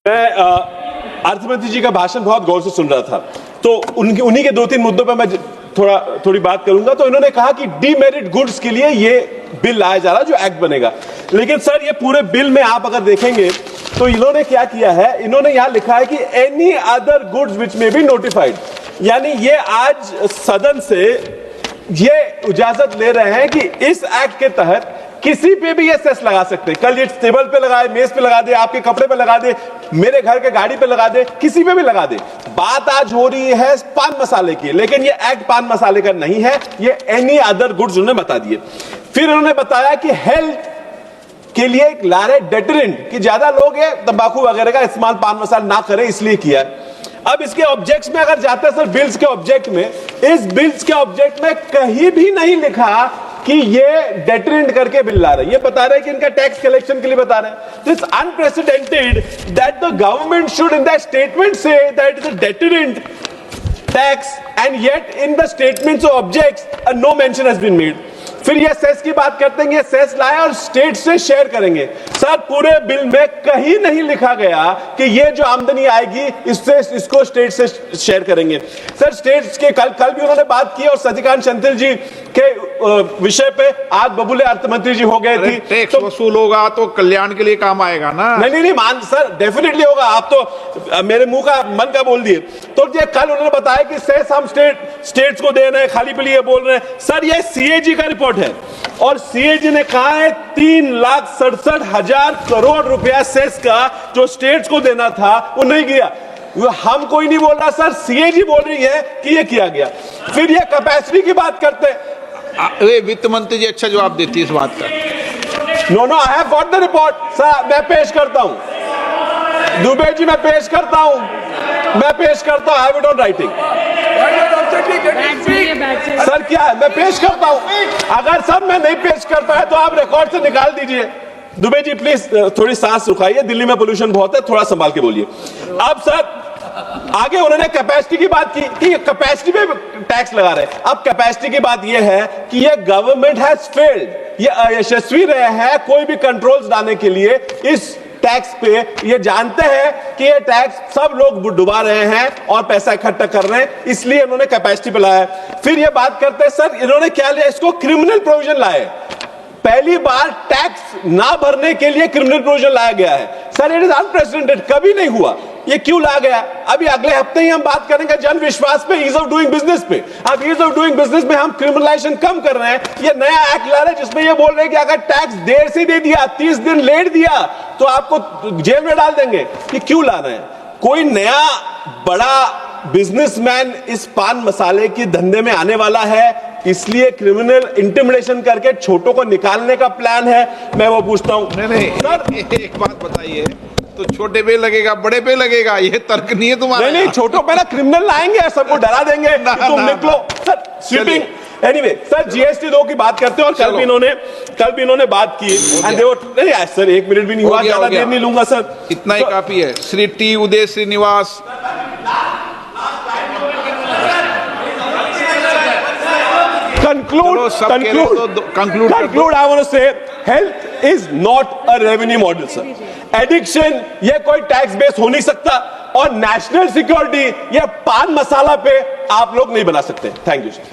मैं अर्थमंत्री जी का भाषण बहुत गौर से सुन रहा था, तो उन्हीं के दो तीन मुद्दों पर मैं थोड़ी बात करूंगा। तो इन्होंने कहा कि डीमेरिट गुड्स के लिए ये बिल लाया जा रहा है जो एक्ट बनेगा, लेकिन सर ये पूरे बिल में आप अगर देखेंगे तो इन्होंने क्या किया है, इन्होंने यहां लिखा है कि एनी अदर गुड्स विच में बी नोटिफाइड, यानी ये आज सदन से ये इजाजत ले रहे हैं कि इस एक्ट के तहत किसी पे भी ये सेस लगा सकते हैं। कल ये टेबल पे लगाए, मेज पे लगा दे, आपके कपड़े पे लगा दे, मेरे घर के गाड़ी पे लगा दे, किसी पे भी लगा दे। बात आज हो रही है पान मसाले की, लेकिन ये एक्ट पान मसाले का नहीं है, ये एनी अदर गुड्स उन्होंने बता दिए। फिर उन्होंने बताया कि हेल्थ के लिए एक ला रहे डेटरेंट कि ज्यादा लोग ये तंबाकू वगैरह का इस्तेमाल पान मसाला ना करें, इसलिए किया है। अब इसके ऑब्जेक्ट्स में अगर जाते हैं सर, बिल्स के ऑब्जेक्ट में, इस बिल्स के ऑब्जेक्ट में कहीं भी नहीं लिखा कि ये डेटरेंट करके बिल ला रहे हैं। ये बता रहे हैं कि इनका टैक्स कलेक्शन के लिए बता रहे हैं। This unprecedented that the government should in that statement से that it is a deterrent tax and yet in the statements of objects no mention has been made. फिर ये सेस की बात करते हैं, ये सेस लाए और स्टेट से शेयर करेंगे। सर पूरे बिल में कहीं नहीं लिखा गया कि ये जो आमदनी आएगी इससे इसको स्टेट से शेयर करेंगे। सर स्टेट्स के कल भी उन्होंने बात की और सचिकांत शंतिल जी के विषय पे आज बबूले अर्थमंत्री जी हो गए थी। टैक्स वसूल होगा तो कल्याण के लिए काम आएगा ना। नहीं मान सर डेफिनेटली होगा, आप तो मेरे मुंह का मन का बोल दिए। तो ये कल उन्होंने बताया कि सेस हम स्टेट्स को दे रहे हैं, खाली पीली ये बोल रहे हैं। सर ये सीएजी का रिपोर्ट है और सीएजी ने कहा है 3,67,000 करोड़ रुपया सेस का जो स्टेट्स को देना था वो नहीं गया। हम कोई नहीं बोल रहा सर, सीएजी बोल रही है कि ये किया गया। फिर ये कैपेसिटी की बात करते हैं, वित्त मंत्री जी अच्छा जवाब देती है इस बात का। No I have got the report sir, मैं पेश करता हूं दुबे जी, मैं पेश करता हूं, I have it on writing. Sir क्या है, मैं पेश करता हूं। अगर सर मैं नहीं पेश कर पाया तो आप रिकॉर्ड से निकाल दीजिए। दुबे जी प्लीज थोड़ी सांस रुकाइए, दिल्ली में पोल्यूशन बहुत है, थोड़ा संभाल के बोलिए। अब सर आगे उन्होंने कैपेसिटी की बात की कि कैपेसिटी पे टैक्स लगा रहे हैं। अब कैपेसिटी की बात यह है कि ये गवर्नमेंट हैज फेल्ड, ये अयशस्वी रहे हैं कोई भी कंट्रोल्स लाने के लिए इस टैक्स पे। ये जानते हैं कि ये टैक्स सब लोग डुबा रहे हैं और पैसा इकट्ठा कर रहे हैं, इसलिए इन्होंने कैपेसिटी पे लाया। फिर ये बात करते हैं सर, इन्होंने क्या लिया, इसको क्रिमिनल प्रोविजन लाए। पहली बार टैक्स ना भरने के लिए क्रिमिनल प्रोविजन लाया गया है। सर इट इज अनप्रेसिडेंटेड, कभी नहीं हुआ। ये क्यों ला गया? अभी अगले हफ्ते ही हम बात करेंगे जन विश्वास पे, ईज ऑफ डूइंग बिजनेस पे। अब ईज ऑफ डूइंग बिजनेस में हम क्रिमिनलाइजेशन कम कर रहे हैं। ये नया एक्ट ला रहे हैं जिसमें ये बोल रहे हैं कि अगर टैक्स देर से दे दिया, 30 दिन लेट दिया तो आपको जेल में डाल देंगे। ये क्यों ला रहे हैं? कोई नया बड़ा बिजनेसमैन इस पान मसाले की धंधे में आने वाला है, इसलिए क्रिमिनल इंटिमिडेशन करके छोटों को निकालने का प्लान है। मैं वो पूछता हूं। नहीं सर एक बात बताइए, तो छोटे पे लगेगा बड़े पे लगेगा, ये तर्क नहीं है तुम्हारा? नहीं छोटों पे ना क्रिमिनल लाएंगे, सबको डरा देंगे कि तुम निकलो। Sir sweeping anyway sir GST 2 की बात करते हैं और कल भी इन्होंने बात की। नहीं सर 1 मिनट भी नहीं हुआ, ज्यादा देर नहीं लूंगा सर, इतना ही काफी है। Shri T Uday Srinivas. Conclude. I want to say, health is not a revenue model, sir. Addiction ये कोई टैक्स बेस हो नहीं सकता और नेशनल सिक्योरिटी ये पान मसाला पे आप लोग नहीं बना सकते। Thank you sir.